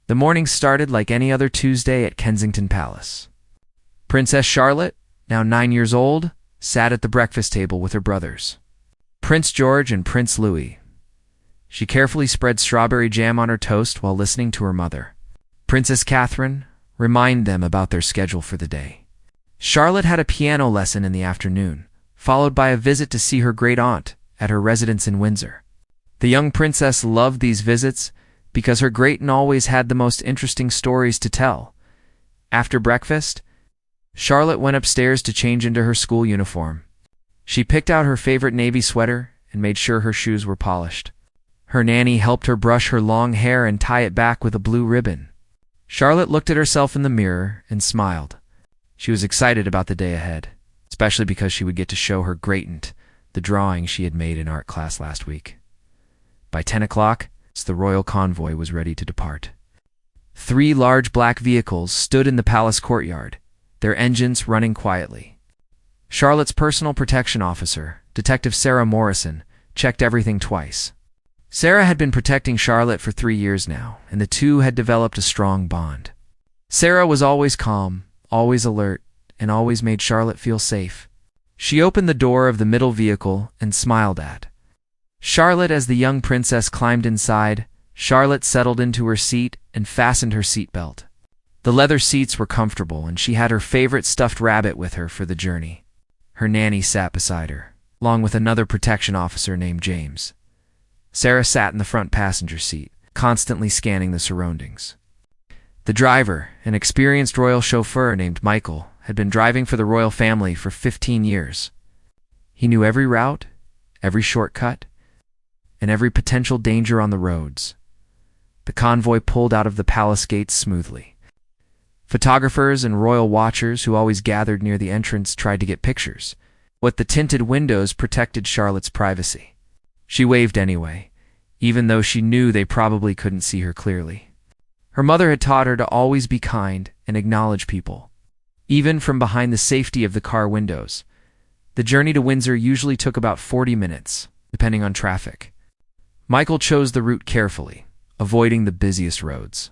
The morning started like any other Tuesday at Kensington Palace. Princess Charlotte, now 9 years old, sat at the breakfast table with her brothers, Prince George and Prince Louis. She carefully spread strawberry jam on her toast while listening to her mother, Princess Catherine, remind them about their schedule for the day. Charlotte had a piano lesson in the afternoon, followed by a visit to see her great-aunt at her residence in Windsor. The young princess loved these visits because her great-aunt always had the most interesting stories to tell. After breakfast, Charlotte went upstairs to change into her school uniform. She picked out her favorite navy sweater and made sure her shoes were polished. Her nanny helped her brush her long hair and tie it back with a blue ribbon. Charlotte looked at herself in the mirror and smiled. She was excited about the day ahead, especially because she would get to show her great-aunt the drawing she had made in art class last week. By 10 o'clock, the royal convoy was ready to depart. 3 large black vehicles stood in the palace courtyard, their engines running quietly. Charlotte's personal protection officer, Detective Sarah Morrison, checked everything twice. Sarah had been protecting Charlotte for 3 years now, and the two had developed a strong bond. Sarah was always calm, always alert, and always made Charlotte feel safe. She opened the door of the middle vehicle and smiled at Charlotte as the young princess climbed inside. Charlotte settled into her seat and fastened her seatbelt. The leather seats were comfortable, and she had her favorite stuffed rabbit with her for the journey. Her nanny sat beside her, along with another protection officer named James. Sarah sat in the front passenger seat, constantly scanning the surroundings. The driver, an experienced royal chauffeur named Michael, had been driving for the royal family for 15 years. He knew every route, every shortcut, and every potential danger on the roads. The convoy pulled out of the palace gates smoothly. Photographers and royal watchers who always gathered near the entrance tried to get pictures, but the tinted windows protected Charlotte's privacy. She waved anyway, even though she knew they probably couldn't see her clearly. Her mother had taught her to always be kind and acknowledge people, even from behind the safety of the car windows. The journey to Windsor usually took about 40 minutes, depending on traffic. Michael chose the route carefully, avoiding the busiest roads.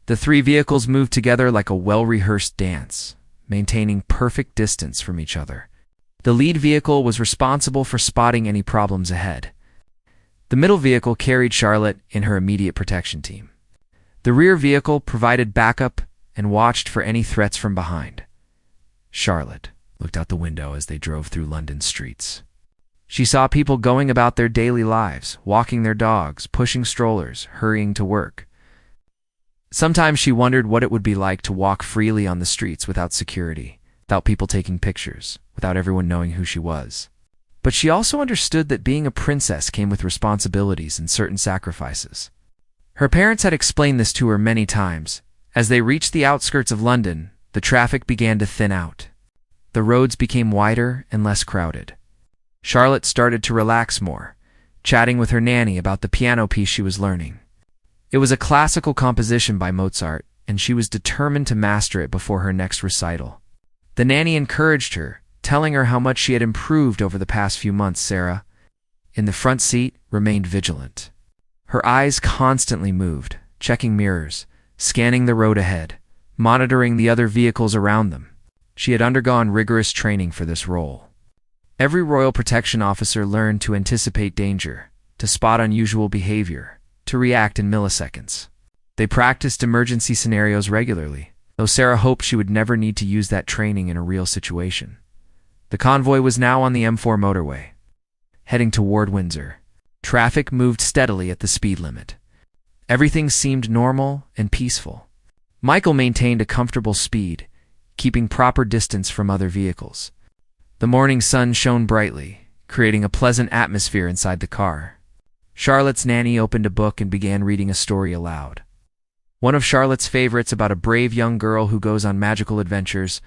The 3 vehicles moved together like a well-rehearsed dance, maintaining perfect distance from each other. The lead vehicle was responsible for spotting any problems ahead. The middle vehicle carried Charlotte in her immediate protection team. The rear vehicle provided backup and watched for any threats from behind. Charlotte looked out the window as they drove through London streets. She saw people going about their daily lives, walking their dogs, pushing strollers, hurrying to work. Sometimes she wondered what it would be like to walk freely on the streets without security, without people taking pictures, without everyone knowing who she was. But she also understood that being a princess came with responsibilities and certain sacrifices. Her parents had explained this to her many times. As they reached the outskirts of London, the traffic began to thin out. The roads became wider and less crowded. Charlotte started to relax more, chatting with her nanny about the piano piece she was learning. It was a classical composition by Mozart, and she was determined to master it before her next recital. The nanny encouraged her, telling her how much she had improved over the past few months. Sarah, in the front seat, remained vigilant. Her eyes constantly moved, checking mirrors, scanning the road ahead, monitoring the other vehicles around them. She had undergone rigorous training for this role. Every royal protection officer learned to anticipate danger, to spot unusual behavior, to react in milliseconds. They practiced emergency scenarios regularly, though Sarah hoped she would never need to use that training in a real situation. The convoy was now on the M4 motorway, heading toward Windsor. Traffic moved steadily at the speed limit. Everything seemed normal and peaceful. Michael maintained a comfortable speed, keeping proper distance from other vehicles. The morning sun shone brightly, creating a pleasant atmosphere inside the car. Charlotte's nanny opened a book and began reading a story aloud. One of Charlotte's favorites about a brave young girl who goes on magical adventures.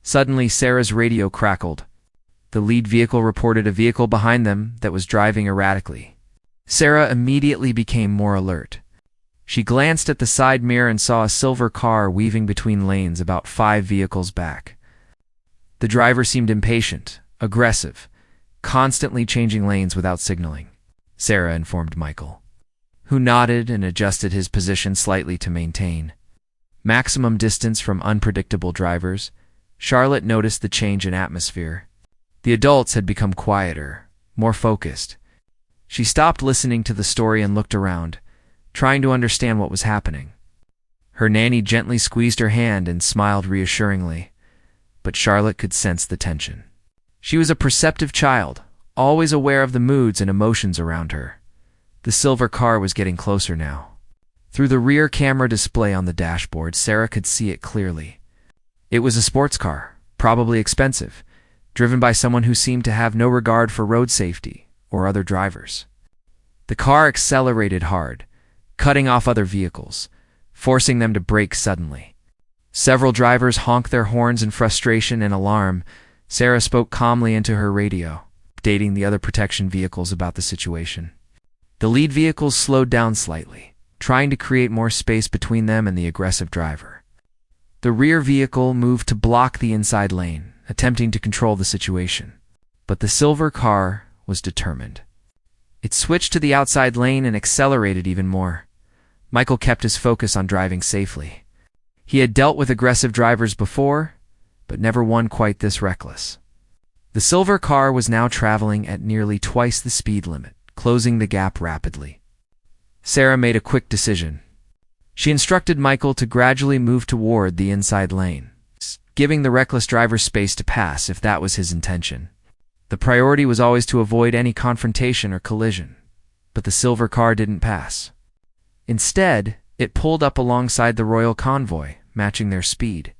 Suddenly, Sarah's radio crackled. The lead vehicle reported a vehicle behind them that was driving erratically. Sarah immediately became more alert. She glanced at the side mirror and saw a silver car weaving between lanes about 5 vehicles back. The driver seemed impatient, aggressive, constantly changing lanes without signaling. Sarah informed Michael, who nodded and adjusted his position slightly to maintain maximum distance from unpredictable drivers. Charlotte noticed the change in atmosphere. The adults had become quieter, more focused. She stopped listening to the story and looked around, trying to understand what was happening. Her nanny gently squeezed her hand and smiled reassuringly, but Charlotte could sense the tension. She was a perceptive child, always aware of the moods and emotions around her. The silver car was getting closer now. Through the rear camera display on the dashboard, Sarah could see it clearly. It was a sports car, probably expensive, driven by someone who seemed to have no regard for road safety or other drivers. The car accelerated hard, cutting off other vehicles, forcing them to brake suddenly. Several drivers honked their horns in frustration and alarm. Sarah spoke calmly into her radio, updating the other protection vehicles about the situation. The lead vehicles slowed down slightly, trying to create more space between them and the aggressive driver. The rear vehicle moved to block the inside lane, attempting to control the situation. But the silver car was determined. It switched to the outside lane and accelerated even more. Michael kept his focus on driving safely. He had dealt with aggressive drivers before, but never one quite this reckless. The silver car was now traveling at nearly twice the speed limit, closing the gap rapidly. Sarah made a quick decision. She instructed Michael to gradually move toward the inside lane, giving the reckless driver space to pass if that was his intention. The priority was always to avoid any confrontation or collision, but the silver car didn't pass. Instead, it pulled up alongside the royal convoy, matching their speed.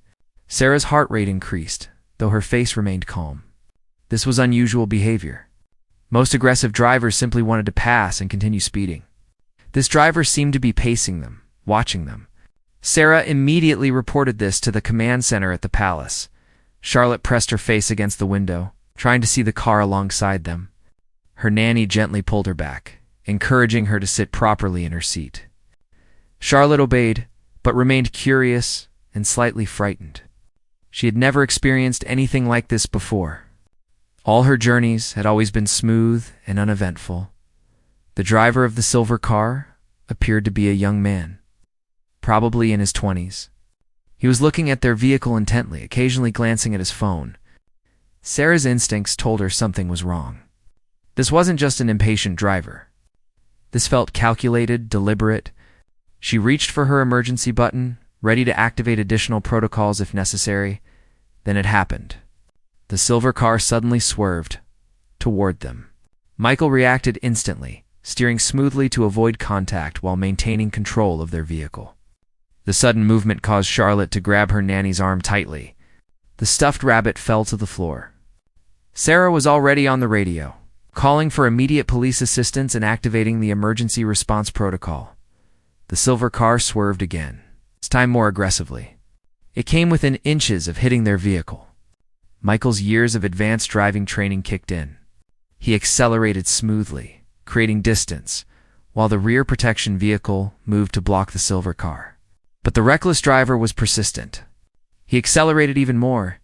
Sarah's heart rate increased, though her face remained calm. This was unusual behavior. Most aggressive drivers simply wanted to pass and continue speeding. This driver seemed to be pacing them, watching them. Sarah immediately reported this to the command center at the palace. Charlotte pressed her face against the window, trying to see the car alongside them. Her nanny gently pulled her back, encouraging her to sit properly in her seat. Charlotte obeyed, but remained curious and slightly frightened. She had never experienced anything like this before. All her journeys had always been smooth and uneventful. The driver of the silver car appeared to be a young man, probably in his 20s. He was looking at their vehicle intently, occasionally glancing at his phone. Sarah's instincts told her something was wrong. This wasn't just an impatient driver. This felt calculated, deliberate. She reached for her emergency button, ready to activate additional protocols if necessary. Then it happened. The silver car suddenly swerved toward them. Michael reacted instantly, steering smoothly to avoid contact while maintaining control of their vehicle. The sudden movement caused Charlotte to grab her nanny's arm tightly. The stuffed rabbit fell to the floor. Sarah was already on the radio, calling for immediate police assistance and activating the emergency response protocol. The silver car swerved again, this time more aggressively. It came within inches of hitting their vehicle. Michael's years of advanced driving training kicked in. He accelerated smoothly, creating distance, while the rear protection vehicle moved to block the silver car. But the reckless driver was persistent. He accelerated even more,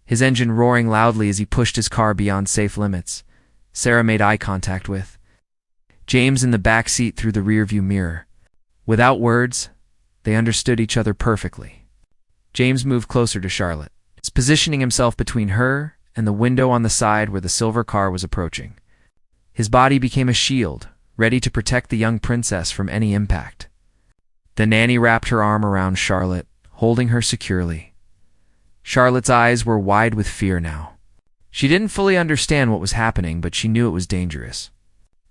his engine roaring loudly as he pushed his car beyond safe limits. Sarah made eye contact with James in the back seat through the rearview mirror. Without words, they understood each other perfectly. James moved closer to Charlotte, positioning himself between her and the window on the side where the silver car was approaching. His body became a shield, ready to protect the young princess from any impact. The nanny wrapped her arm around Charlotte, holding her securely. Charlotte's eyes were wide with fear now. She didn't fully understand what was happening, but she knew it was dangerous.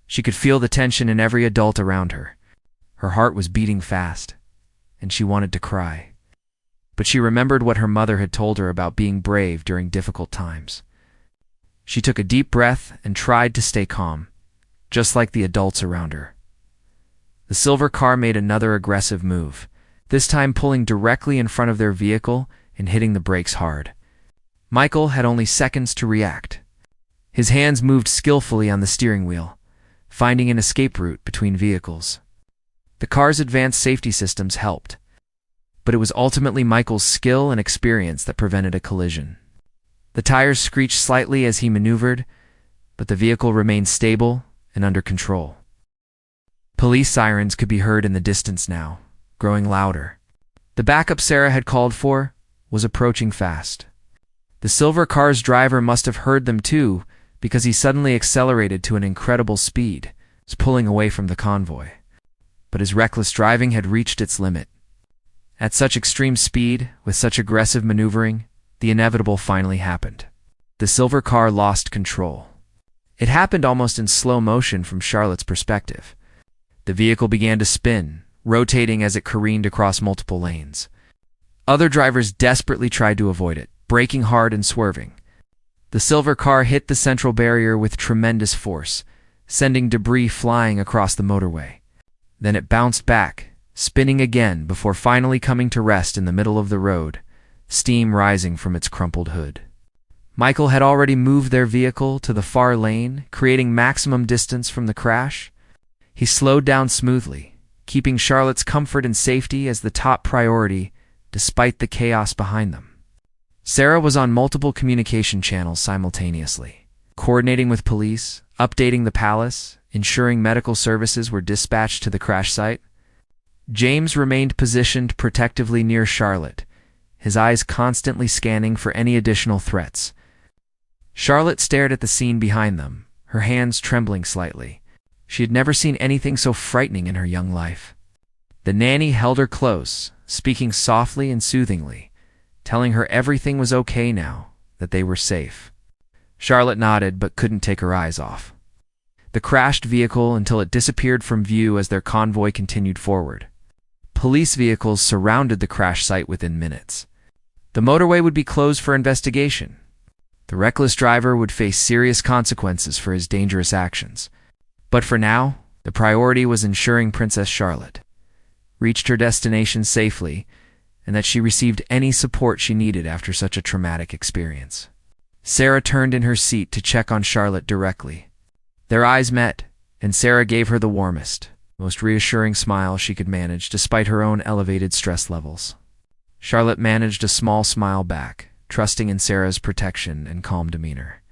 She could feel the tension in every adult around her. Her heart was beating fast, and she wanted to cry. But she remembered what her mother had told her about being brave during difficult times. She took a deep breath and tried to stay calm, just like the adults around her. The silver car made another aggressive move, this time pulling directly in front of their vehicle and hitting the brakes hard. Michael had only seconds to react. His hands moved skillfully on the steering wheel, finding an escape route between vehicles. The car's advanced safety systems helped, but it was ultimately Michael's skill and experience that prevented a collision. The tires screeched slightly as he maneuvered, but the vehicle remained stable and under control. Police sirens could be heard in the distance now, growing louder. The backup Sarah had called for was approaching fast. The silver car's driver must have heard them too, because he suddenly accelerated to an incredible speed, pulling away from the convoy. But his reckless driving had reached its limit. At such extreme speed, with such aggressive maneuvering, the inevitable finally happened. The silver car lost control. It happened almost in slow motion from Charlotte's perspective. The vehicle began to spin, rotating as it careened across multiple lanes. Other drivers desperately tried to avoid it, braking hard and swerving. The silver car hit the central barrier with tremendous force, sending debris flying across the motorway. Then it bounced back, spinning again before finally coming to rest in the middle of the road, steam rising from its crumpled hood. Michael had already moved their vehicle to the far lane, creating maximum distance from the crash. He slowed down smoothly, keeping Charlotte's comfort and safety as the top priority, despite the chaos behind them. Sarah was on multiple communication channels simultaneously, coordinating with police, updating the palace, ensuring medical services were dispatched to the crash site. James remained positioned protectively near Charlotte, his eyes constantly scanning for any additional threats. Charlotte stared at the scene behind them, her hands trembling slightly. She had never seen anything so frightening in her young life. The nanny held her close, speaking softly and soothingly, telling her everything was okay now, that they were safe. Charlotte nodded but couldn't take her eyes off the crashed vehicle until it disappeared from view as their convoy continued forward. Police vehicles surrounded the crash site within minutes. The motorway would be closed for investigation. The reckless driver would face serious consequences for his dangerous actions. But for now, the priority was ensuring Princess Charlotte reached her destination safely and that she received any support she needed after such a traumatic experience. Sarah turned in her seat to check on Charlotte directly. Their eyes met, and Sarah gave her the warmest, most reassuring smile she could manage despite her own elevated stress levels. Charlotte managed a small smile back, trusting in Sarah's protection and calm demeanor.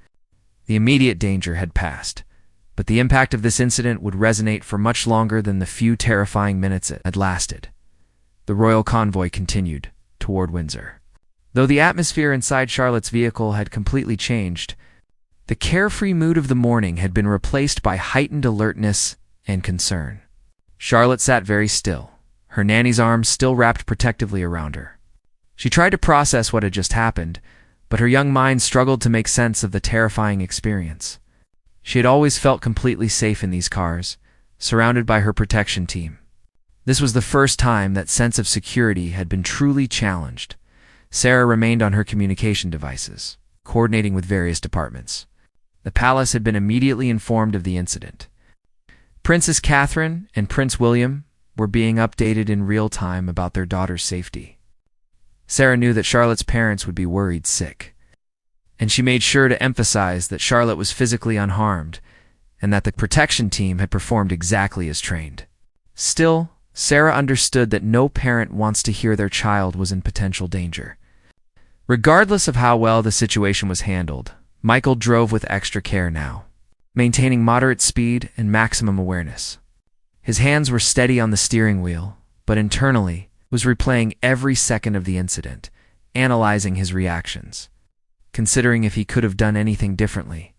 The immediate danger had passed, but the impact of this incident would resonate for much longer than the few terrifying minutes it had lasted. The royal convoy continued toward Windsor. Though the atmosphere inside Charlotte's vehicle had completely changed, the carefree mood of the morning had been replaced by heightened alertness and concern. Charlotte sat very still, her nanny's arms still wrapped protectively around her. She tried to process what had just happened, but her young mind struggled to make sense of the terrifying experience. She had always felt completely safe in these cars, surrounded by her protection team. This was the first time that sense of security had been truly challenged. Sarah remained on her communication devices, coordinating with various departments. The palace had been immediately informed of the incident. Princess Catherine and Prince William were being updated in real time about their daughter's safety. Sarah knew that Charlotte's parents would be worried sick, and she made sure to emphasize that Charlotte was physically unharmed and that the protection team had performed exactly as trained. Still, Sarah understood that no parent wants to hear their child was in potential danger. Regardless of how well the situation was handled, Michael drove with extra care now, maintaining moderate speed and maximum awareness. His hands were steady on the steering wheel, but internally was replaying every second of the incident, analyzing his reactions, considering if he could have done anything differently.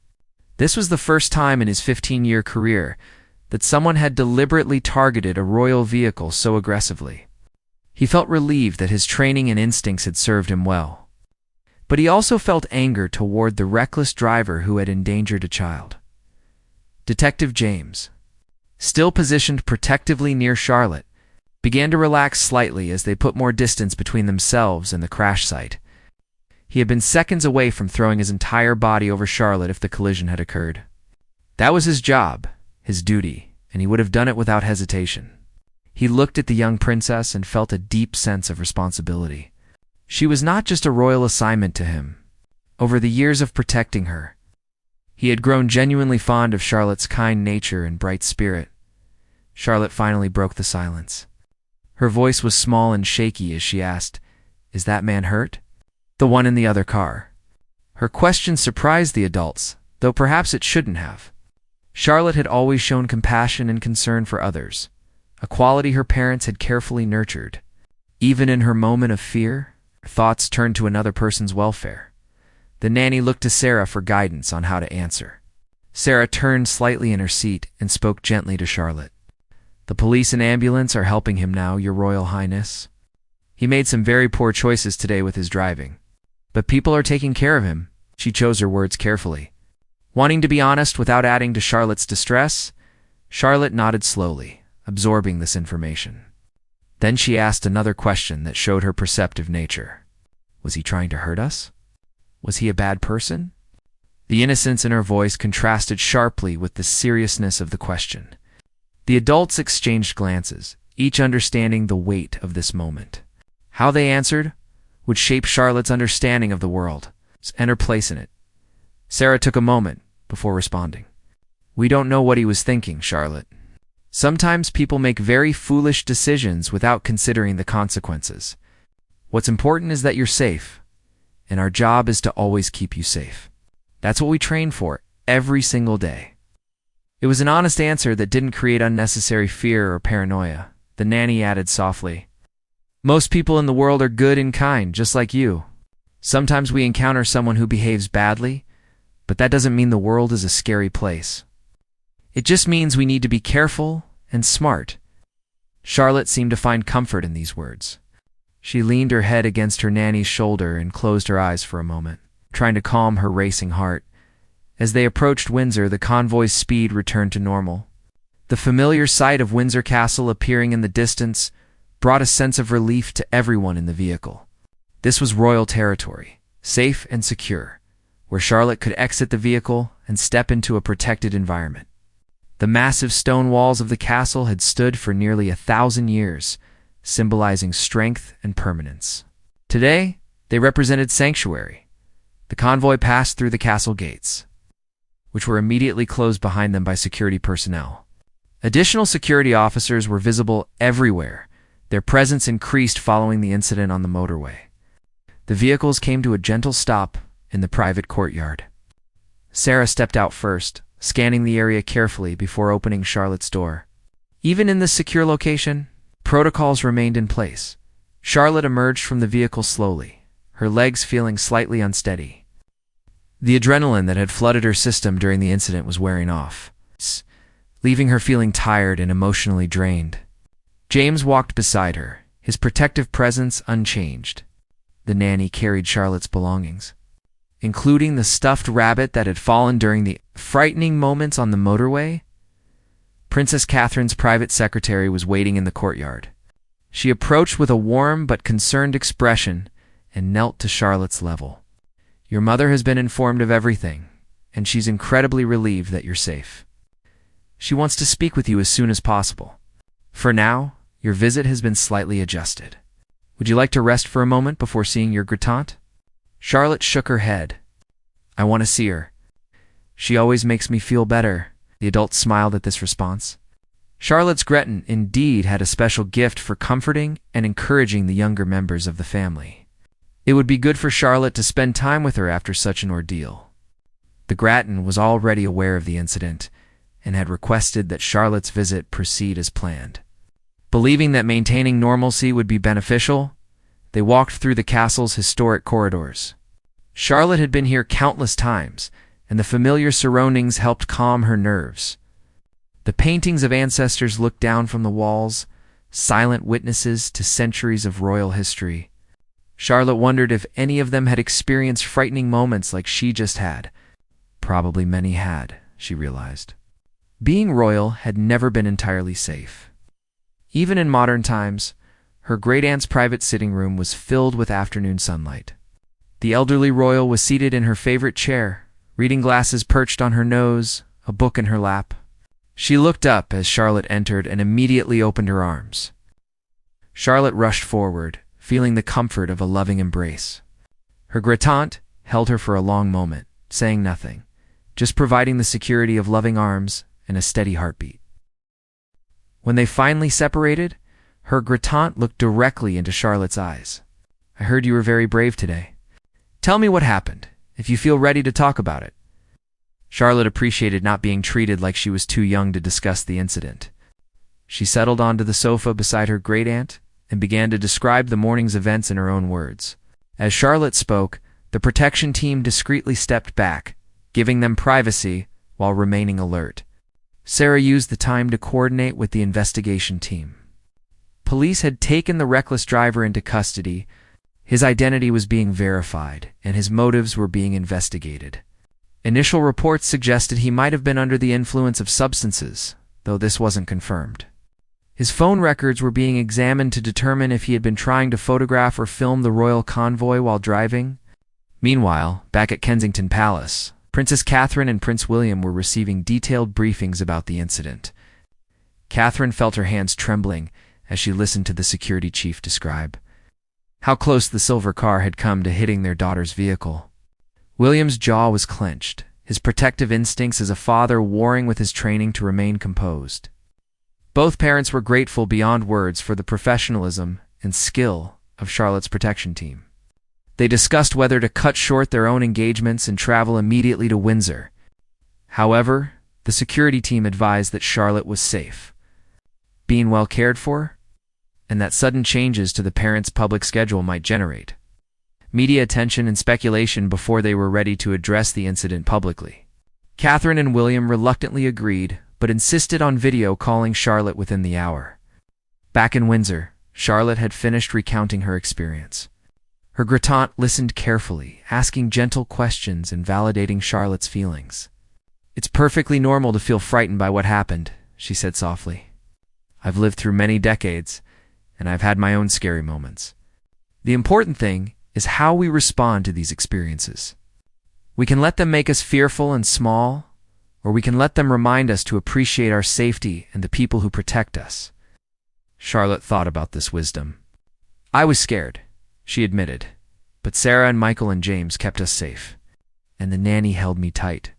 This was the first time in his 15-year career that someone had deliberately targeted a royal vehicle so aggressively. He felt relieved that his training and instincts had served him well. But he also felt anger toward the reckless driver who had endangered a child. Detective James, still positioned protectively near Charlotte, began to relax slightly as they put more distance between themselves and the crash site. He had been seconds away from throwing his entire body over Charlotte if the collision had occurred. That was his job, his duty, and he would have done it without hesitation. He looked at the young princess and felt a deep sense of responsibility. She was not just a royal assignment to him. Over the years of protecting her, he had grown genuinely fond of Charlotte's kind nature and bright spirit. Charlotte finally broke the silence. Her voice was small and shaky as she asked, "Is that man hurt?" "The one in the other car." Her question surprised the adults, though perhaps it shouldn't have. Charlotte had always shown compassion and concern for others, a quality her parents had carefully nurtured. Even in her moment of fear, her thoughts turned to another person's welfare. The nanny looked to Sarah for guidance on how to answer. Sarah turned slightly in her seat and spoke gently to Charlotte. "The police and ambulance are helping him now, Your Royal Highness. He made some very poor choices today with his driving. But people are taking care of him." She chose her words carefully. Wanting to be honest without adding to Charlotte's distress, Charlotte nodded slowly, absorbing this information. Then she asked another question that showed her perceptive nature. "Was he trying to hurt us? Was he a bad person?" The innocence in her voice contrasted sharply with the seriousness of the question. The adults exchanged glances, each understanding the weight of this moment. How they answered would shape Charlotte's understanding of the world and her place in it. Sarah took a moment before responding. "We don't know what he was thinking, Charlotte. Sometimes people make very foolish decisions without considering the consequences. What's important is that you're safe, and our job is to always keep you safe. That's what we train for every single day." It was an honest answer that didn't create unnecessary fear or paranoia. The nanny added softly, "Most people in the world are good and kind, just like you. Sometimes we encounter someone who behaves badly, but that doesn't mean the world is a scary place. It just means we need to be careful and smart." Charlotte seemed to find comfort in these words. She leaned her head against her nanny's shoulder and closed her eyes for a moment, trying to calm her racing heart. As they approached Windsor, the convoy's speed returned to normal. The familiar sight of Windsor Castle appearing in the distance brought a sense of relief to everyone in the vehicle. This was royal territory, safe and secure, where Charlotte could exit the vehicle and step into a protected environment. The massive stone walls of the castle had stood for nearly 1,000 years, symbolizing strength and permanence. Today, they represented sanctuary. The convoy passed through the castle gates, which were immediately closed behind them by security personnel. Additional security officers were visible everywhere. Their presence increased following the incident on the motorway. The vehicles came to a gentle stop in the private courtyard. Sarah stepped out first, scanning the area carefully before opening Charlotte's door. Even in this secure location, protocols remained in place. Charlotte emerged from the vehicle slowly, her legs feeling slightly unsteady. The adrenaline that had flooded her system during the incident was wearing off, leaving her feeling tired and emotionally drained. James walked beside her, his protective presence unchanged. The nanny carried Charlotte's belongings, including the stuffed rabbit that had fallen during the frightening moments on the motorway. Princess Catherine's private secretary was waiting in the courtyard. She approached with a warm but concerned expression and knelt to Charlotte's level. "Your mother has been informed of everything, and she's incredibly relieved that you're safe. She wants to speak with you as soon as possible. For now, your visit has been slightly adjusted. Would you like to rest for a moment before seeing your gratante?" Charlotte shook her head. "I want to see her. She always makes me feel better." The adult smiled at this response. Charlotte's Gretton indeed had a special gift for comforting and encouraging the younger members of the family. It would be good for Charlotte to spend time with her after such an ordeal. The Gratton was already aware of the incident and had requested that Charlotte's visit proceed as planned. Believing that maintaining normalcy would be beneficial, they walked through the castle's historic corridors. Charlotte had been here countless times, and the familiar surroundings helped calm her nerves. The paintings of ancestors looked down from the walls, silent witnesses to centuries of royal history. Charlotte wondered if any of them had experienced frightening moments like she just had. Probably many had, she realized. Being royal had never been entirely safe. Even in modern times, her great-aunt's private sitting room was filled with afternoon sunlight. The elderly royal was seated in her favorite chair, reading glasses perched on her nose, a book in her lap. She looked up as Charlotte entered and immediately opened her arms. Charlotte rushed forward, feeling the comfort of a loving embrace. Her gratante held her for a long moment, saying nothing, just providing the security of loving arms and a steady heartbeat. When they finally separated, her gratante looked directly into Charlotte's eyes. "I heard you were very brave today. Tell me what happened, if you feel ready to talk about it." Charlotte appreciated not being treated like she was too young to discuss the incident. She settled onto the sofa beside her great-aunt and began to describe the morning's events in her own words. As Charlotte spoke, the protection team discreetly stepped back, giving them privacy while remaining alert. Sarah used the time to coordinate with the investigation team. Police had taken the reckless driver into custody. His identity was being verified, and his motives were being investigated. Initial reports suggested he might have been under the influence of substances, though this wasn't confirmed. His phone records were being examined to determine if he had been trying to photograph or film the royal convoy while driving. Meanwhile, back at Kensington Palace, Princess Catherine and Prince William were receiving detailed briefings about the incident. Catherine felt her hands trembling as she listened to the security chief describe how close the silver car had come to hitting their daughter's vehicle. William's jaw was clenched, his protective instincts as a father warring with his training to remain composed. Both parents were grateful beyond words for the professionalism and skill of Charlotte's protection team. They discussed whether to cut short their own engagements and travel immediately to Windsor. However, the security team advised that Charlotte was safe, being well cared for, and that sudden changes to the parents' public schedule might generate media attention and speculation before they were ready to address the incident publicly. Catherine and William reluctantly agreed, but insisted on video calling Charlotte within the hour. Back in Windsor, Charlotte had finished recounting her experience. Her great-aunt listened carefully, asking gentle questions and validating Charlotte's feelings. "It's perfectly normal to feel frightened by what happened," she said softly. "I've lived through many decades, and I've had my own scary moments. The important thing is how we respond to these experiences. We can let them make us fearful and small, or we can let them remind us to appreciate our safety and the people who protect us." Charlotte thought about this wisdom. "I was scared," she admitted, "but Sarah and Michael and James kept us safe, and the nanny held me tight.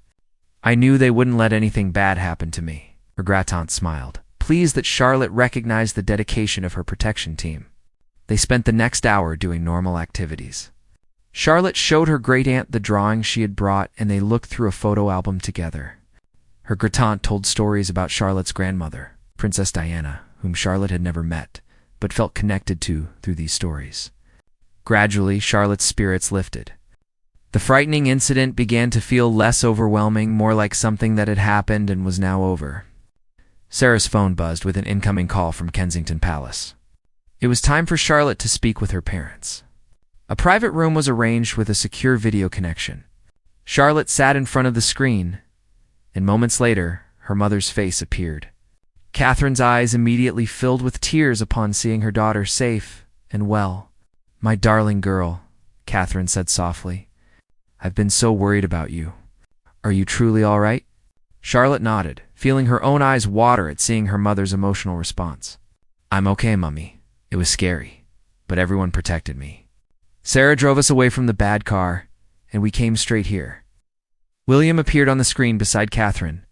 I knew they wouldn't let anything bad happen to me." Her great-aunt smiled, pleased that Charlotte recognized the dedication of her protection team. They spent the next hour doing normal activities. Charlotte showed her great-aunt the drawings she had brought, and they looked through a photo album together. Her great-aunt told stories about Charlotte's grandmother, Princess Diana, whom Charlotte had never met, but felt connected to through these stories. Gradually, Charlotte's spirits lifted. The frightening incident began to feel less overwhelming, more like something that had happened and was now over. Sarah's phone buzzed with an incoming call from Kensington Palace. It was time for Charlotte to speak with her parents. A private room was arranged with a secure video connection. Charlotte sat in front of the screen, and moments later, her mother's face appeared. Catherine's eyes immediately filled with tears upon seeing her daughter safe and well. "My darling girl," Catherine said softly, "I've been so worried about you. Are you truly all right?" Charlotte nodded, feeling her own eyes water at seeing her mother's emotional response. "I'm okay, Mummy. It was scary, but everyone protected me. Sarah drove us away from the bad car, and we came straight here." William appeared on the screen beside Catherine.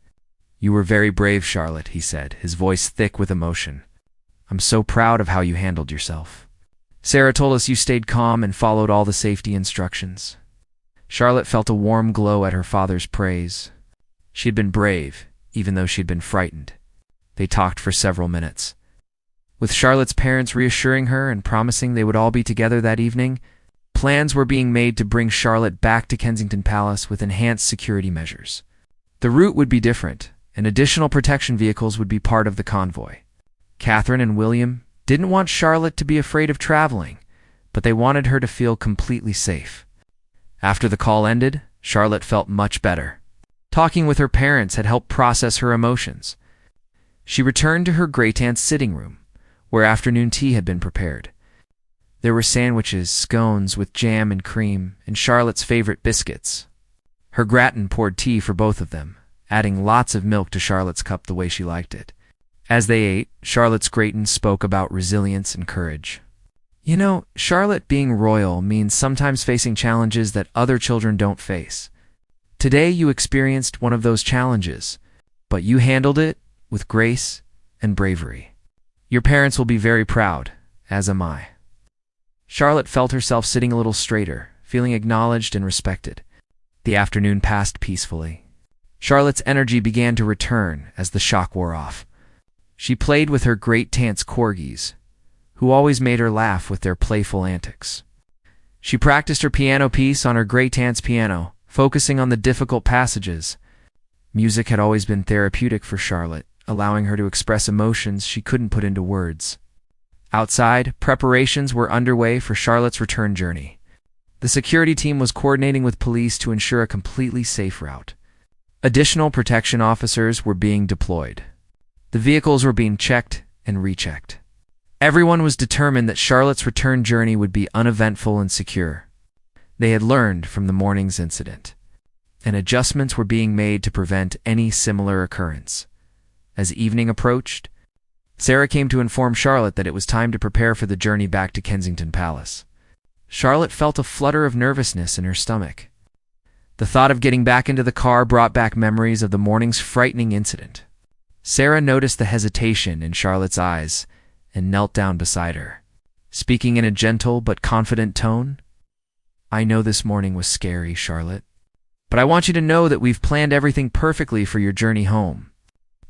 "You were very brave, Charlotte," he said, his voice thick with emotion. "I'm so proud of how you handled yourself. Sarah told us you stayed calm and followed all the safety instructions." Charlotte felt a warm glow at her father's praise. She had been brave, even though she had been frightened. They talked for several minutes. With Charlotte's parents reassuring her and promising they would all be together that evening, plans were being made to bring Charlotte back to Kensington Palace with enhanced security measures. The route would be different, and additional protection vehicles would be part of the convoy. Catherine and William didn't want Charlotte to be afraid of traveling, but they wanted her to feel completely safe. After the call ended, Charlotte felt much better. Talking with her parents had helped process her emotions. She returned to her great-aunt's sitting room, where afternoon tea had been prepared. There were sandwiches, scones with jam and cream, and Charlotte's favorite biscuits. Her great-aunt poured tea for both of them, adding lots of milk to Charlotte's cup the way she liked it. As they ate, Charlotte's great-aunt spoke about resilience and courage. "You know, Charlotte, being royal means sometimes facing challenges that other children don't face. Today you experienced one of those challenges, but you handled it with grace and bravery. Your parents will be very proud, as am I." Charlotte felt herself sitting a little straighter, feeling acknowledged and respected. The afternoon passed peacefully. Charlotte's energy began to return as the shock wore off. She played with her great aunt's corgis, who always made her laugh with their playful antics. She practiced her piano piece on her great aunt's piano, focusing on the difficult passages. Music had always been therapeutic for Charlotte, allowing her to express emotions she couldn't put into words. Outside, preparations were underway for Charlotte's return journey. The security team was coordinating with police to ensure a completely safe route. Additional protection officers were being deployed. The vehicles were being checked and rechecked. Everyone was determined that Charlotte's return journey would be uneventful and secure. They had learned from the morning's incident, and adjustments were being made to prevent any similar occurrence. As evening approached, Sarah came to inform Charlotte that it was time to prepare for the journey back to Kensington Palace. Charlotte felt a flutter of nervousness in her stomach. The thought of getting back into the car brought back memories of the morning's frightening incident. Sarah noticed the hesitation in Charlotte's eyes and knelt down beside her, speaking in a gentle but confident tone. "I know this morning was scary, Charlotte, but I want you to know that we've planned everything perfectly for your journey home.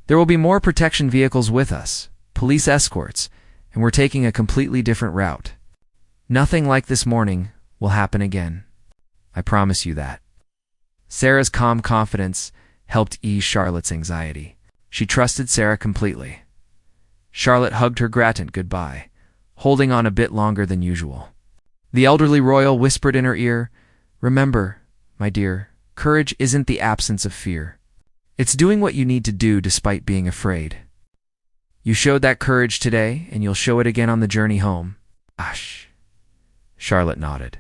There will be more protection vehicles with us, police escorts, and we're taking a completely different route. Nothing like this morning will happen again. I promise you that." Sarah's calm confidence helped ease Charlotte's anxiety. She trusted Sarah completely. Charlotte hugged her grand-aunt goodbye, holding on a bit longer than usual. The elderly royal whispered in her ear, "Remember, my dear, courage isn't the absence of fear. It's doing what you need to do despite being afraid. You showed that courage today, and you'll show it again on the journey home." "Ash." Charlotte nodded.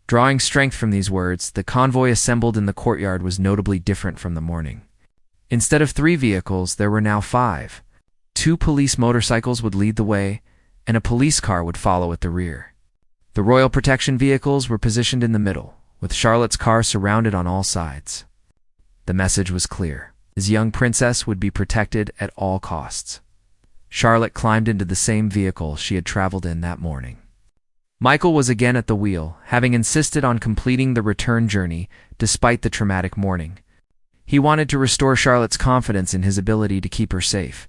Drawing strength from these words, the convoy assembled in the courtyard was notably different from the morning. Instead of 3 vehicles, there were now 5. 2 police motorcycles would lead the way, and a police car would follow at the rear. The royal protection vehicles were positioned in the middle, with Charlotte's car surrounded on all sides. The message was clear. His young princess would be protected at all costs. Charlotte climbed into the same vehicle she had traveled in that morning. Michael was again at the wheel, having insisted on completing the return journey despite the traumatic morning. He wanted to restore Charlotte's confidence in his ability to keep her safe.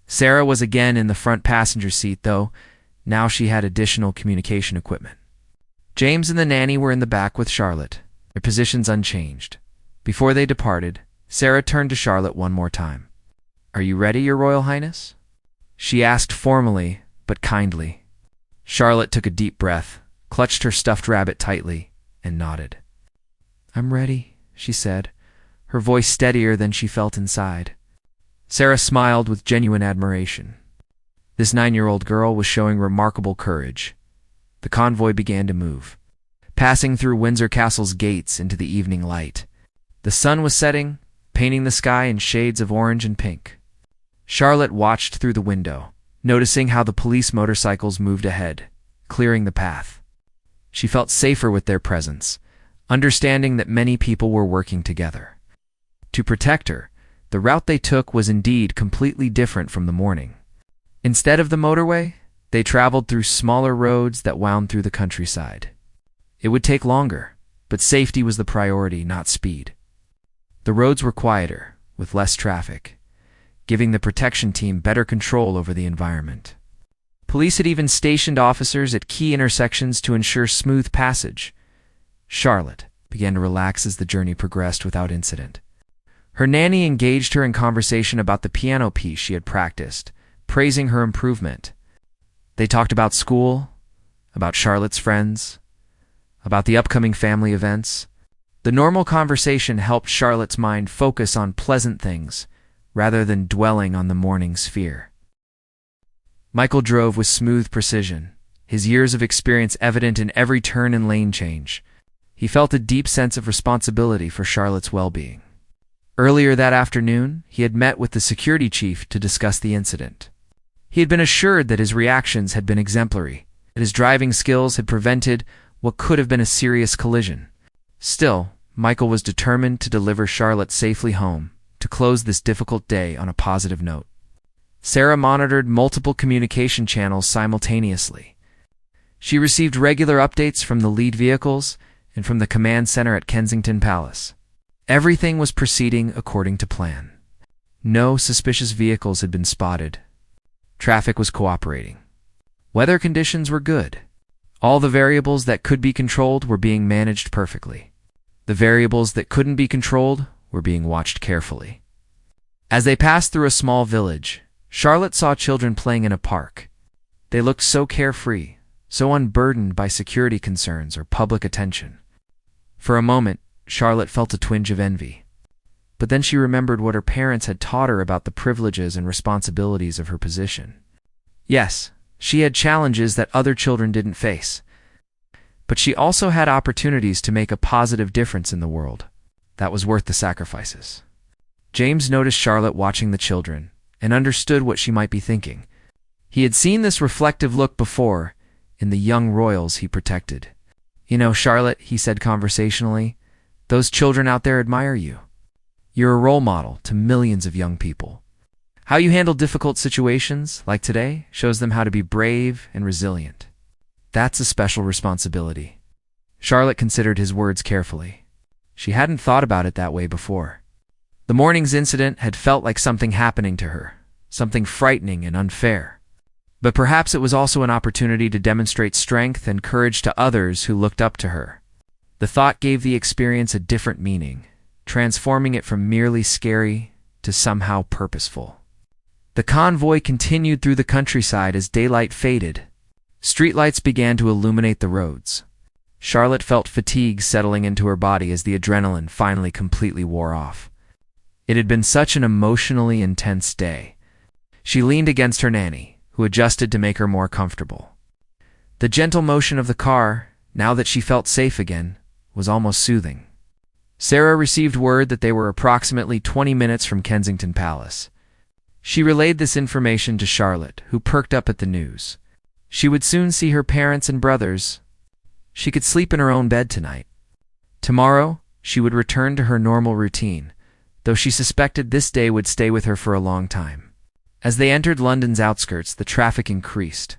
Sarah was again in the front passenger seat, though now she had additional communication equipment. James and the nanny were in the back with Charlotte, their positions unchanged. Before they departed, Sarah turned to Charlotte one more time. "Are you ready, Your Royal Highness?" she asked formally but kindly. Charlotte took a deep breath, clutched her stuffed rabbit tightly, and nodded. "I'm ready," she said, her voice steadier than she felt inside. Sarah smiled with genuine admiration. This 9-year-old girl was showing remarkable courage. The convoy began to move, passing through Windsor Castle's gates into the evening light. The sun was setting, painting the sky in shades of orange and pink. Charlotte watched through the window, noticing how the police motorcycles moved ahead, clearing the path. She felt safer with their presence, understanding that many people were working together. To protect her, the route they took was indeed completely different from the morning. Instead of the motorway, they traveled through smaller roads that wound through the countryside. It would take longer, but safety was the priority, not speed. The roads were quieter, with less traffic, giving the protection team better control over the environment. Police had even stationed officers at key intersections to ensure smooth passage. Charlotte began to relax as the journey progressed without incident. Her nanny engaged her in conversation about the piano piece she had practiced, praising her improvement. They talked about school, about Charlotte's friends, about the upcoming family events. The normal conversation helped Charlotte's mind focus on pleasant things, rather than dwelling on the morning's fear. Michael drove with smooth precision, his years of experience evident in every turn and lane change. He felt a deep sense of responsibility for Charlotte's well-being. Earlier that afternoon, he had met with the security chief to discuss the incident. He had been assured that his reactions had been exemplary, that his driving skills had prevented what could have been a serious collision. Still, Michael was determined to deliver Charlotte safely home, to close this difficult day on a positive note. Sarah monitored multiple communication channels simultaneously. She received regular updates from the lead vehicles and from the command center at Kensington Palace. Everything was proceeding according to plan. No suspicious vehicles had been spotted. Traffic was cooperating. Weather conditions were good. All the variables that could be controlled were being managed perfectly. The variables that couldn't be controlled were being watched carefully. As they passed through a small village, Charlotte saw children playing in a park. They looked so carefree, so unburdened by security concerns or public attention. For a moment, Charlotte felt a twinge of envy. But then she remembered what her parents had taught her about the privileges and responsibilities of her position. Yes, she had challenges that other children didn't face. But she also had opportunities to make a positive difference in the world. That was worth the sacrifices. James noticed Charlotte watching the children and understood what she might be thinking. He had seen this reflective look before in the young royals he protected. "You know, Charlotte," he said conversationally, "those children out there admire you. You're a role model to millions of young people. How you handle difficult situations, like today, shows them how to be brave and resilient. That's a special responsibility." Charlotte considered his words carefully. She hadn't thought about it that way before. The morning's incident had felt like something happening to her, something frightening and unfair. But perhaps it was also an opportunity to demonstrate strength and courage to others who looked up to her. The thought gave the experience a different meaning, transforming it from merely scary to somehow purposeful. The convoy continued through the countryside as daylight faded. Streetlights began to illuminate the roads. Charlotte felt fatigue settling into her body as the adrenaline finally completely wore off. It had been such an emotionally intense day. She leaned against her nanny, who adjusted to make her more comfortable. The gentle motion of the car, now that she felt safe again, was almost soothing. Sarah received word that they were approximately 20 minutes from Kensington Palace. She relayed this information to Charlotte, who perked up at the news. She would soon see her parents and brothers. She could sleep in her own bed tonight. Tomorrow, she would return to her normal routine, though she suspected this day would stay with her for a long time. As they entered London's outskirts, the traffic increased.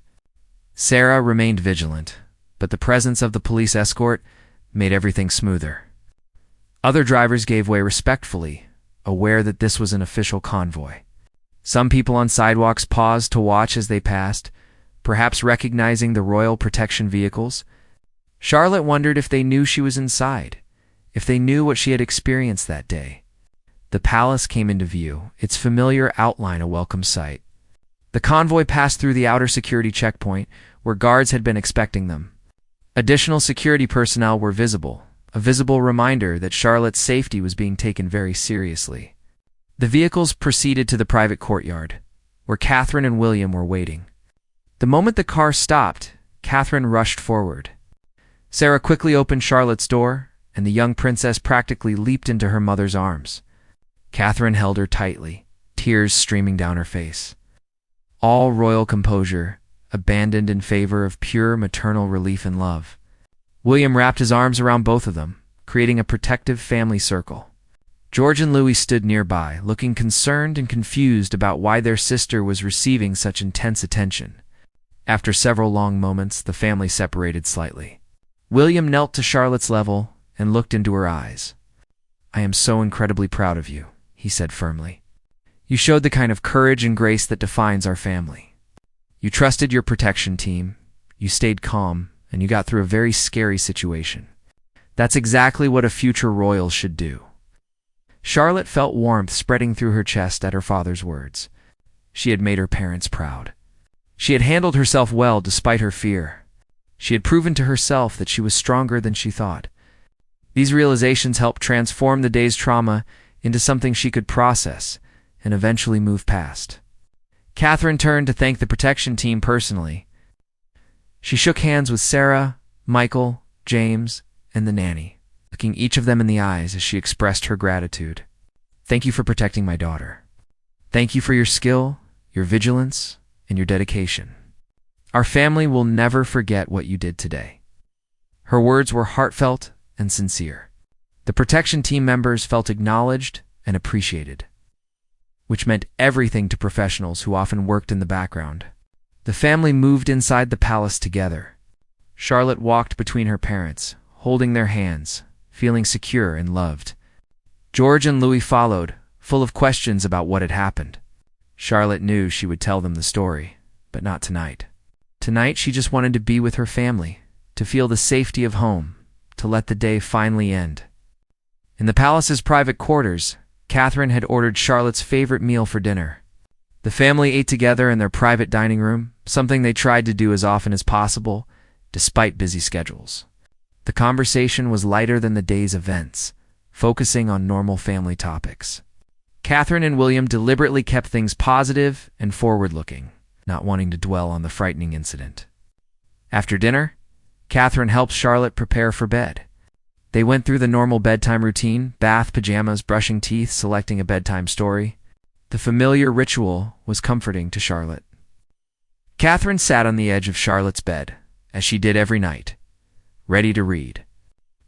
Sarah remained vigilant, but the presence of the police escort made everything smoother. Other drivers gave way respectfully, aware that this was an official convoy. Some people on sidewalks paused to watch as they passed, perhaps recognizing the royal protection vehicles. Charlotte wondered if they knew she was inside, if they knew what she had experienced that day. The palace came into view, its familiar outline a welcome sight. The convoy passed through the outer security checkpoint, where guards had been expecting them. Additional security personnel were visible, a visible reminder that Charlotte's safety was being taken very seriously. The vehicles proceeded to the private courtyard, where Catherine and William were waiting. The moment the car stopped, Catherine rushed forward. Sarah quickly opened Charlotte's door, and the young princess practically leaped into her mother's arms. Catherine held her tightly, tears streaming down her face. All royal composure, abandoned in favor of pure maternal relief and love. William wrapped his arms around both of them, creating a protective family circle. George and Louis stood nearby, looking concerned and confused about why their sister was receiving such intense attention. After several long moments, the family separated slightly. William knelt to Charlotte's level and looked into her eyes. "I am so incredibly proud of you," he said firmly. "You showed the kind of courage and grace that defines our family. You trusted your protection team, you stayed calm, and you got through a very scary situation. That's exactly what a future royal should do." Charlotte felt warmth spreading through her chest at her father's words. She had made her parents proud. She had handled herself well despite her fear. She had proven to herself that she was stronger than she thought. These realizations helped transform the day's trauma into something she could process and eventually move past. Catherine turned to thank the protection team personally. She shook hands with Sarah, Michael, James, and the nanny, looking each of them in the eyes as she expressed her gratitude. "Thank you for protecting my daughter. Thank you for your skill, your vigilance, and your dedication. Our family will never forget what you did today." Her words were heartfelt and sincere. The protection team members felt acknowledged and appreciated, which meant everything to professionals who often worked in the background. The family moved inside the palace together. Charlotte walked between her parents, holding their hands, feeling secure and loved. George and Louis followed, full of questions about what had happened. Charlotte knew she would tell them the story, but not tonight. Tonight she just wanted to be with her family, to feel the safety of home, to let the day finally end. In the palace's private quarters, Catherine had ordered Charlotte's favorite meal for dinner. The family ate together in their private dining room, something they tried to do as often as possible, despite busy schedules. The conversation was lighter than the day's events, focusing on normal family topics. Catherine and William deliberately kept things positive and forward-looking, not wanting to dwell on the frightening incident. After dinner, Catherine helped Charlotte prepare for bed. They went through the normal bedtime routine: bath, pajamas, brushing teeth, selecting a bedtime story. The familiar ritual was comforting to Charlotte. Catherine sat on the edge of Charlotte's bed, as she did every night, ready to read.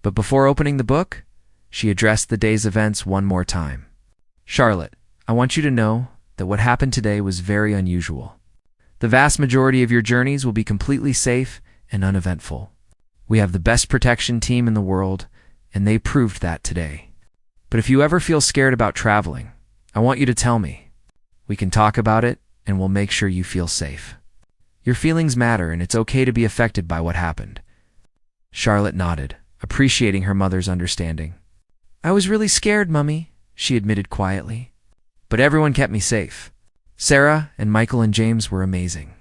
But before opening the book, she addressed the day's events one more time. "Charlotte, I want you to know that what happened today was very unusual. The vast majority of your journeys will be completely safe and uneventful. We have the best protection team in the world, and they proved that today. But if you ever feel scared about traveling, I want you to tell me. We can talk about it, and we'll make sure you feel safe. Your feelings matter, and it's okay to be affected by what happened." Charlotte nodded, appreciating her mother's understanding. "I was really scared, Mummy," she admitted quietly. "But everyone kept me safe. Sarah and Michael and James were amazing.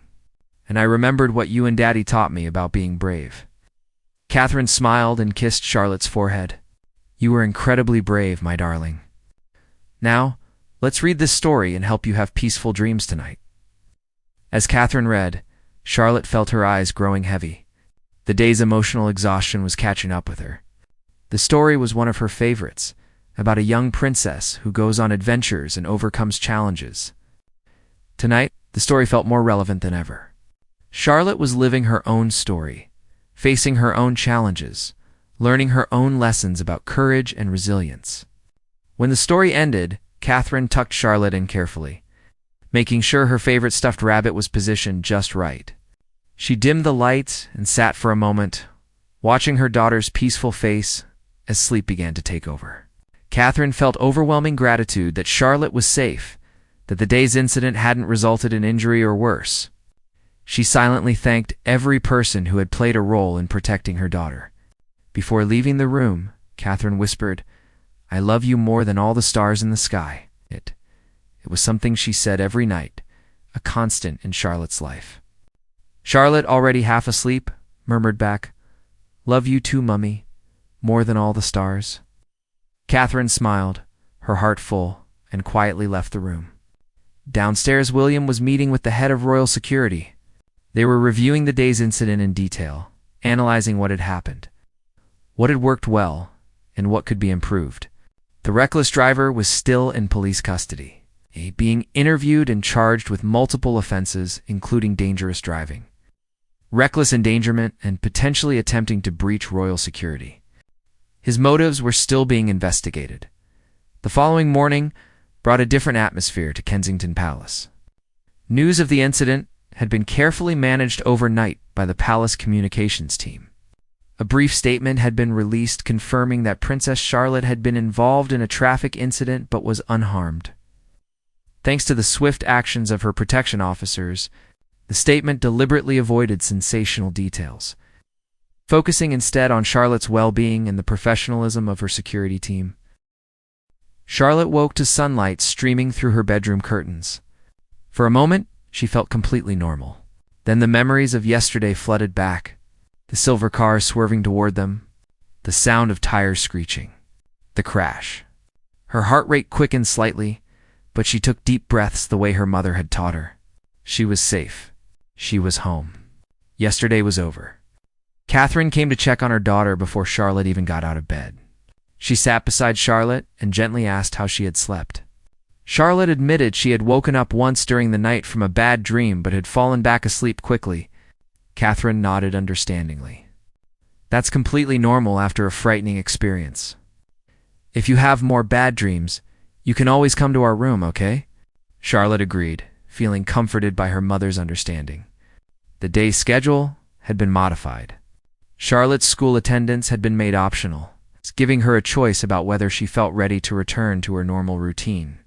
And I remembered what you and Daddy taught me about being brave." Catherine smiled and kissed Charlotte's forehead. "You were incredibly brave, my darling. Now, let's read this story and help you have peaceful dreams tonight." As Catherine read, Charlotte felt her eyes growing heavy. The day's emotional exhaustion was catching up with her. The story was one of her favorites, about a young princess who goes on adventures and overcomes challenges. Tonight, the story felt more relevant than ever. Charlotte was living her own story, facing her own challenges, learning her own lessons about courage and resilience. When the story ended, Catherine tucked Charlotte in carefully, making sure her favorite stuffed rabbit was positioned just right. She dimmed the lights and sat for a moment, watching her daughter's peaceful face as sleep began to take over. Catherine felt overwhelming gratitude that Charlotte was safe, that the day's incident hadn't resulted in injury or worse. She silently thanked every person who had played a role in protecting her daughter. Before leaving the room, Catherine whispered, "I love you more than all the stars in the sky." It was something she said every night, a constant in Charlotte's life. Charlotte, already half asleep, murmured back, "Love you too, Mummy, more than all the stars." Catherine smiled, her heart full, and quietly left the room. Downstairs, William was meeting with the head of royal security. They were reviewing the day's incident in detail, analyzing what had happened, what had worked well, and what could be improved. The reckless driver was still in police custody, being interviewed and charged with multiple offenses, including dangerous driving, reckless endangerment, and potentially attempting to breach royal security. His motives were still being investigated. The following morning brought a different atmosphere to Kensington Palace. News of the incident had been carefully managed overnight by the palace communications team. A brief statement had been released confirming that Princess Charlotte had been involved in a traffic incident but was unharmed. Thanks to the swift actions of her protection officers, the statement deliberately avoided sensational details, focusing instead on Charlotte's well-being and the professionalism of her security team. Charlotte woke to sunlight streaming through her bedroom curtains. For a moment, she felt completely normal. Then the memories of yesterday flooded back, the silver car swerving toward them, the sound of tires screeching, the crash. Her heart rate quickened slightly, but she took deep breaths the way her mother had taught her. She was safe. She was home. Yesterday was over. Catherine came to check on her daughter before Charlotte even got out of bed. She sat beside Charlotte and gently asked how she had slept. Charlotte admitted she had woken up once during the night from a bad dream but had fallen back asleep quickly. Catherine nodded understandingly. "That's completely normal after a frightening experience. If you have more bad dreams, you can always come to our room, okay?" Charlotte agreed, feeling comforted by her mother's understanding. The day's schedule had been modified. Charlotte's school attendance had been made optional, giving her a choice about whether she felt ready to return to her normal routine.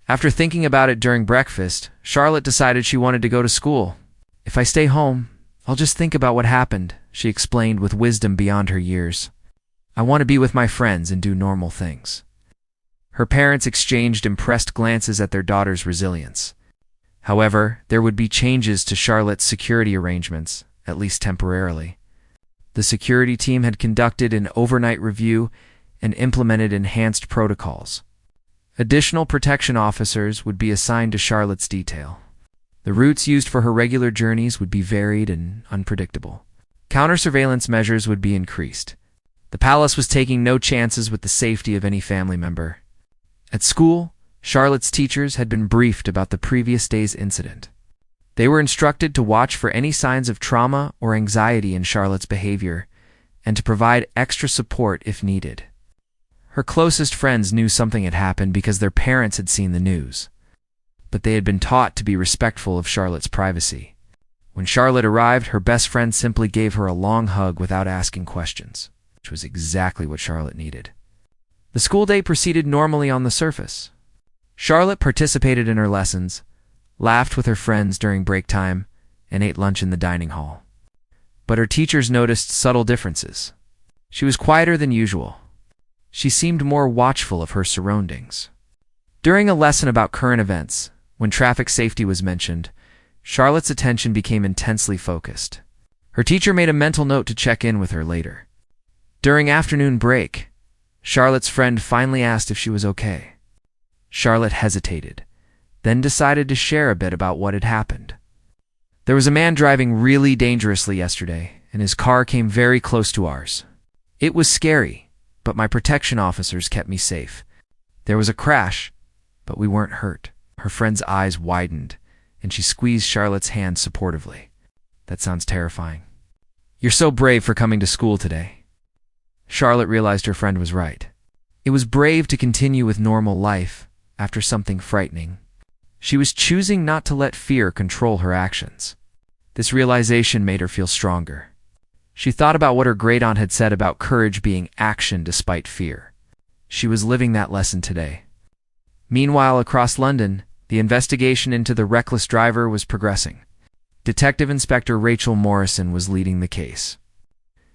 After thinking about it during breakfast, Charlotte decided she wanted to go to school. "If I stay home, I'll just think about what happened," she explained with wisdom beyond her years. "I want to be with my friends and do normal things." Her parents exchanged impressed glances at their daughter's resilience. However, there would be changes to Charlotte's security arrangements, at least temporarily. The security team had conducted an overnight review and implemented enhanced protocols. Additional protection officers would be assigned to Charlotte's detail. The routes used for her regular journeys would be varied and unpredictable. Counter-surveillance measures would be increased. The palace was taking no chances with the safety of any family member. At school, Charlotte's teachers had been briefed about the previous day's incident. They were instructed to watch for any signs of trauma or anxiety in Charlotte's behavior and to provide extra support if needed. Her closest friends knew something had happened because their parents had seen the news, but they had been taught to be respectful of Charlotte's privacy. When Charlotte arrived, her best friend simply gave her a long hug without asking questions, which was exactly what Charlotte needed. The school day proceeded normally on the surface. Charlotte participated in her lessons, laughed with her friends during break time, and ate lunch in the dining hall. But her teachers noticed subtle differences. She was quieter than usual. She seemed more watchful of her surroundings. During a lesson about current events, when traffic safety was mentioned, Charlotte's attention became intensely focused. Her teacher made a mental note to check in with her later. During afternoon break, Charlotte's friend finally asked if she was okay. Charlotte hesitated, then decided to share a bit about what had happened. "There was a man driving really dangerously yesterday, and his car came very close to ours. It was scary, but my protection officers kept me safe. There was a crash, but we weren't hurt." Her friend's eyes widened, and she squeezed Charlotte's hand supportively. "That sounds terrifying. You're so brave for coming to school today." Charlotte realized her friend was right. It was brave to continue with normal life after something frightening. She was choosing not to let fear control her actions. This realization made her feel stronger. She thought about what her great-aunt had said about courage being action despite fear. She was living that lesson today. Meanwhile, across London, the investigation into the reckless driver was progressing. Detective Inspector Rachel Morrison was leading the case.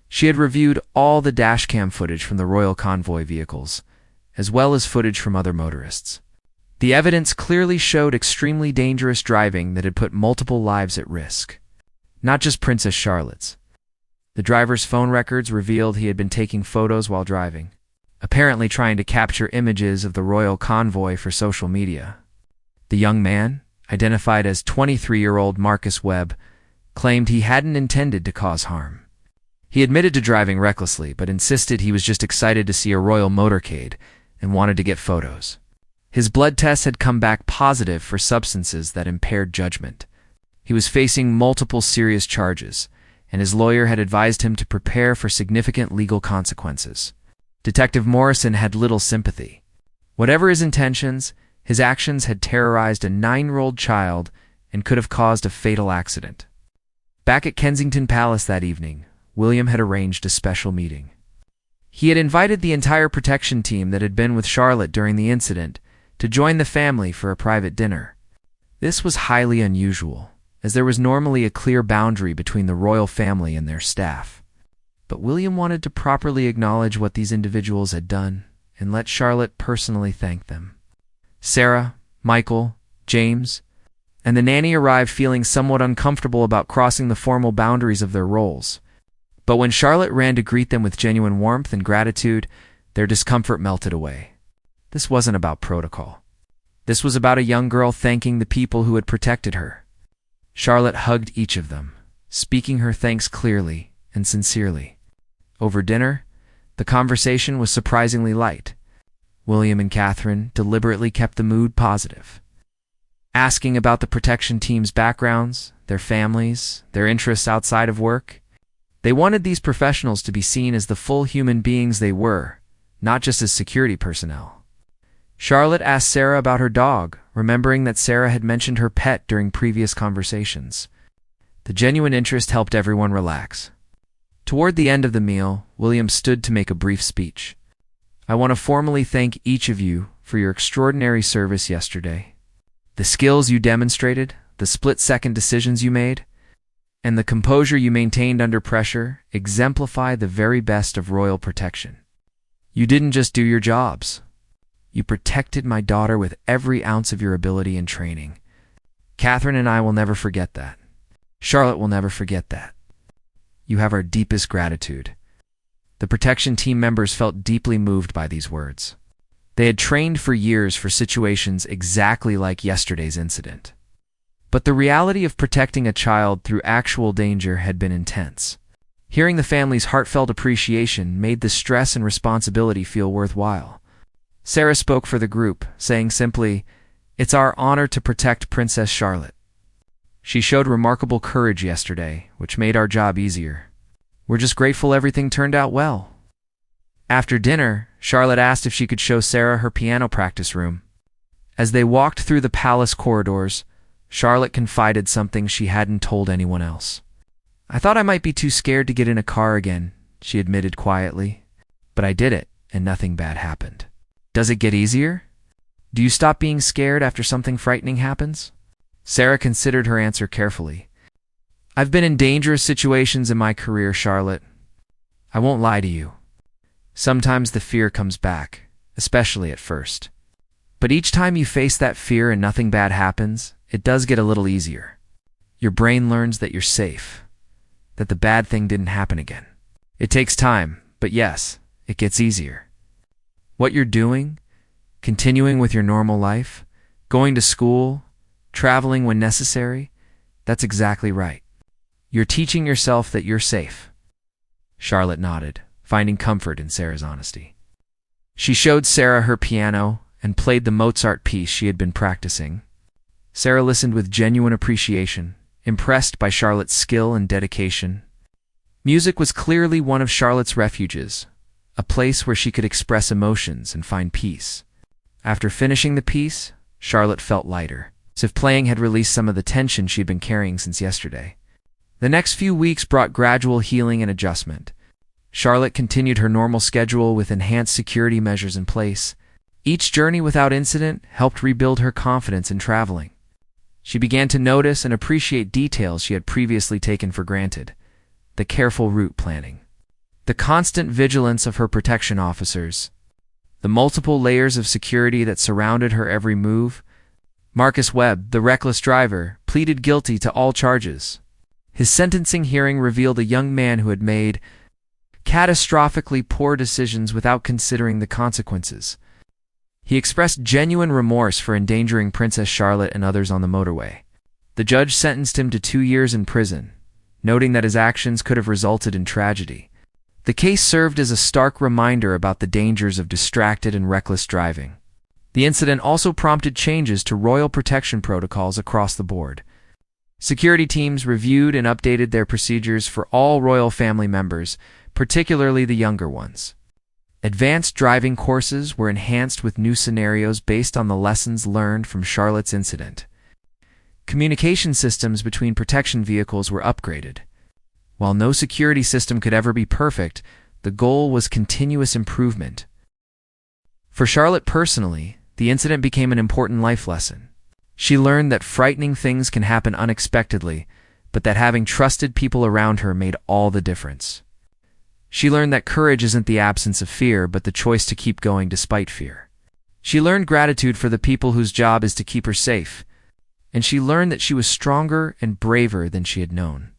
She had reviewed all the dashcam footage from the royal convoy vehicles, as well as footage from other motorists. The evidence clearly showed extremely dangerous driving that had put multiple lives at risk, not just Princess Charlotte's. The driver's phone records revealed he had been taking photos while driving, apparently trying to capture images of the royal convoy for social media. The young man, identified as 23-year-old Marcus Webb, claimed he hadn't intended to cause harm. He admitted to driving recklessly, but insisted he was just excited to see a royal motorcade and wanted to get photos. His blood tests had come back positive for substances that impaired judgment. He was facing multiple serious charges, and his lawyer had advised him to prepare for significant legal consequences. Detective Morrison had little sympathy. Whatever his intentions, his actions had terrorized a 9-year-old child and could have caused a fatal accident. Back at Kensington Palace that evening, William had arranged a special meeting. He had invited the entire protection team that had been with Charlotte during the incident to join the family for a private dinner. This was highly unusual, as there was normally a clear boundary between the royal family and their staff. But William wanted to properly acknowledge what these individuals had done and let Charlotte personally thank them. Sarah, Michael, James, and the nanny arrived feeling somewhat uncomfortable about crossing the formal boundaries of their roles. But when Charlotte ran to greet them with genuine warmth and gratitude, their discomfort melted away. This wasn't about protocol. This was about a young girl thanking the people who had protected her. Charlotte hugged each of them, speaking her thanks clearly and sincerely. Over dinner, the conversation was surprisingly light. William and Catherine deliberately kept the mood positive, asking about the protection team's backgrounds, their families, their interests outside of work. They wanted these professionals to be seen as the full human beings they were, not just as security personnel. Charlotte asked Sarah about her dog, remembering that Sarah had mentioned her pet during previous conversations. The genuine interest helped everyone relax. Toward the end of the meal, William stood to make a brief speech. I want to formally thank each of you for your extraordinary service yesterday. The skills you demonstrated, the split-second decisions you made, and the composure you maintained under pressure exemplify the very best of royal protection. You didn't just do your jobs. You protected my daughter with every ounce of your ability and training. Catherine and I will never forget that. Charlotte will never forget that. You have our deepest gratitude. The protection team members felt deeply moved by these words. They had trained for years for situations exactly like yesterday's incident. But the reality of protecting a child through actual danger had been intense. Hearing the family's heartfelt appreciation made the stress and responsibility feel worthwhile. Sarah spoke for the group, saying simply, "It's our honor to protect Princess Charlotte. She showed remarkable courage yesterday, which made our job easier. We're just grateful everything turned out well." After dinner, Charlotte asked if she could show Sarah her piano practice room. As they walked through the palace corridors, Charlotte confided something she hadn't told anyone else. "I thought I might be too scared to get in a car again," she admitted quietly. "But I did it, and nothing bad happened." "Does it get easier? Do you stop being scared after something frightening happens?" Sarah considered her answer carefully. "I've been in dangerous situations in my career, Charlotte. I won't lie to you. Sometimes the fear comes back, especially at first. But each time you face that fear and nothing bad happens, it does get a little easier. Your brain learns that you're safe, that the bad thing didn't happen again. It takes time, but yes, it gets easier. What you're doing, continuing with your normal life, going to school, traveling when necessary, that's exactly right. You're teaching yourself that you're safe." Charlotte nodded, finding comfort in Sarah's honesty. She showed Sarah her piano and played the Mozart piece she had been practicing. Sarah listened with genuine appreciation, impressed by Charlotte's skill and dedication. Music was clearly one of Charlotte's refuges, a place where she could express emotions and find peace. After finishing the piece, Charlotte felt lighter, as if playing had released some of the tension she'd been carrying since yesterday. The next few weeks brought gradual healing and adjustment. Charlotte continued her normal schedule with enhanced security measures in place. Each journey without incident helped rebuild her confidence in traveling. She began to notice and appreciate details she had previously taken for granted: the careful route planning, the constant vigilance of her protection officers, the multiple layers of security that surrounded her every move. Marcus Webb, the reckless driver, pleaded guilty to all charges. His sentencing hearing revealed a young man who had made catastrophically poor decisions without considering the consequences. He expressed genuine remorse for endangering Princess Charlotte and others on the motorway. The judge sentenced him to 2 years in prison, noting that his actions could have resulted in tragedy. The case served as a stark reminder about the dangers of distracted and reckless driving. The incident also prompted changes to royal protection protocols across the board. Security teams reviewed and updated their procedures for all royal family members, particularly the younger ones. Advanced driving courses were enhanced with new scenarios based on the lessons learned from Charlotte's incident. Communication systems between protection vehicles were upgraded. While no security system could ever be perfect, the goal was continuous improvement. For Charlotte personally, the incident became an important life lesson. She learned that frightening things can happen unexpectedly, but that having trusted people around her made all the difference. She learned that courage isn't the absence of fear, but the choice to keep going despite fear. She learned gratitude for the people whose job is to keep her safe, and she learned that she was stronger and braver than she had known.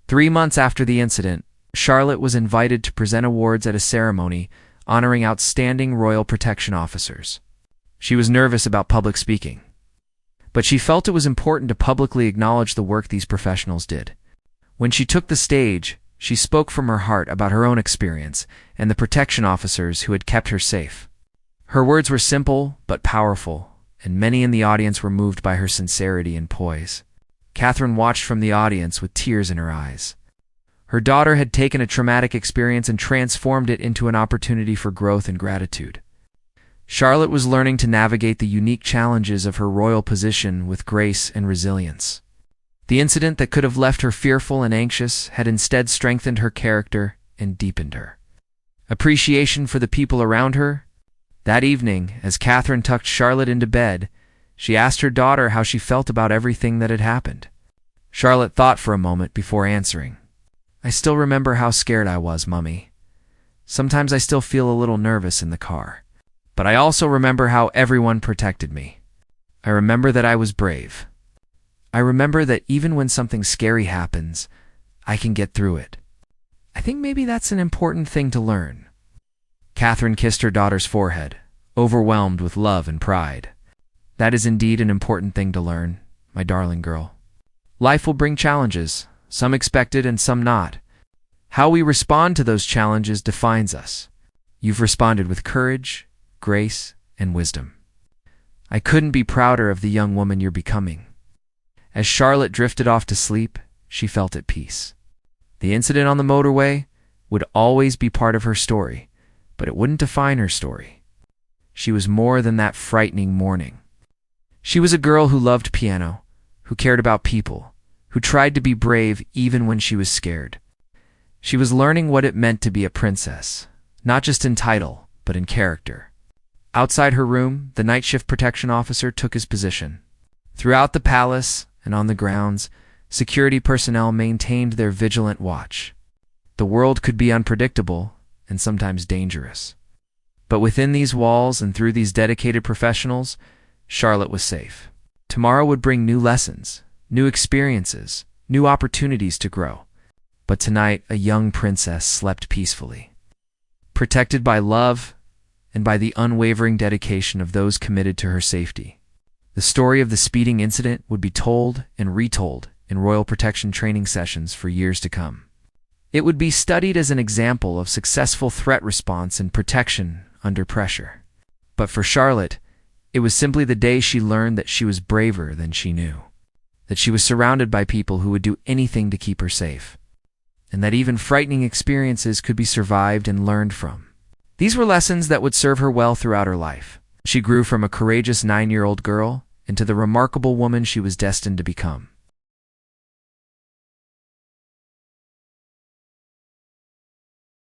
3 months after the incident, Charlotte was invited to present awards at a ceremony honoring outstanding royal protection officers. She was nervous about public speaking, but she felt it was important to publicly acknowledge the work these professionals did. When she took the stage, she spoke from her heart about her own experience and the protection officers who had kept her safe. Her words were simple but powerful, and many in the audience were moved by her sincerity and poise. Catherine watched from the audience with tears in her eyes. Her daughter had taken a traumatic experience and transformed it into an opportunity for growth and gratitude. Charlotte was learning to navigate the unique challenges of her royal position with grace and resilience. The incident that could have left her fearful and anxious had instead strengthened her character and deepened her. Appreciation for the people around her, That evening, as Catherine tucked Charlotte into bed, she asked her daughter how she felt about everything that had happened. Charlotte thought for a moment before answering. "I still remember how scared I was, Mummy. Sometimes I still feel a little nervous in the car. But I also remember how everyone protected me. I remember that I was brave. I remember that even when something scary happens, I can get through it. I think maybe that's an important thing to learn." Catherine kissed her daughter's forehead, overwhelmed with love and pride. "That is indeed an important thing to learn, my darling girl. Life will bring challenges, some expected and some not. How we respond to those challenges defines us. You've responded with courage, grace, and wisdom. I couldn't be prouder of the young woman you're becoming." As Charlotte drifted off to sleep, she felt at peace. The incident on the motorway would always be part of her story, but it wouldn't define her story. She was more than that frightening morning. She was a girl who loved piano, who cared about people, who tried to be brave even when she was scared. She was learning what it meant to be a princess, not just in title, but in character. Outside her room, the night shift protection officer took his position. Throughout the palace and on the grounds, security personnel maintained their vigilant watch. The world could be unpredictable and sometimes dangerous. But within these walls and through these dedicated professionals, Charlotte was safe. Tomorrow would bring new lessons, new experiences, new opportunities to grow. But tonight, a young princess slept peacefully, protected by love and by the unwavering dedication of those committed to her safety. The story of the speeding incident would be told and retold in royal protection training sessions for years to come. It would be studied as an example of successful threat response and protection under pressure. But for Charlotte, it was simply the day she learned that she was braver than she knew, that she was surrounded by people who would do anything to keep her safe, and that even frightening experiences could be survived and learned from. These were lessons that would serve her well throughout her life. She grew from a courageous 9-year-old girl into the remarkable woman she was destined to become.